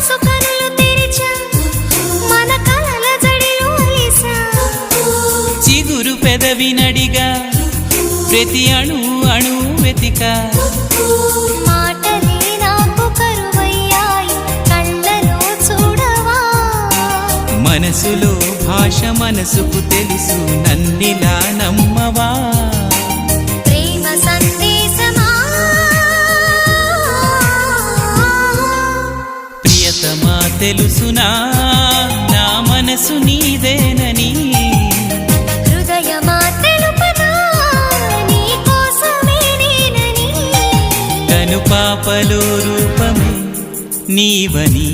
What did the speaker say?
మనసు కనులు తెరిచా మన కలల జడిలో అలిసా చిగురు పెదవి నడిగా ప్రతి అణు అణు వెతికా మాటలే నాకు కరువయ్యాయి కళ్ళలో చూడవా మనసులో భాష మనసుకు తెలుసు నన్నిలా నమ్మవా ప్రేమ సందేశమా ప్రియతమా తెలుసునా నా మనసు నీదేనని హృదయమా తెలుపనా నీ కోసమే నేనని కను పాపలో రూపమే నీవని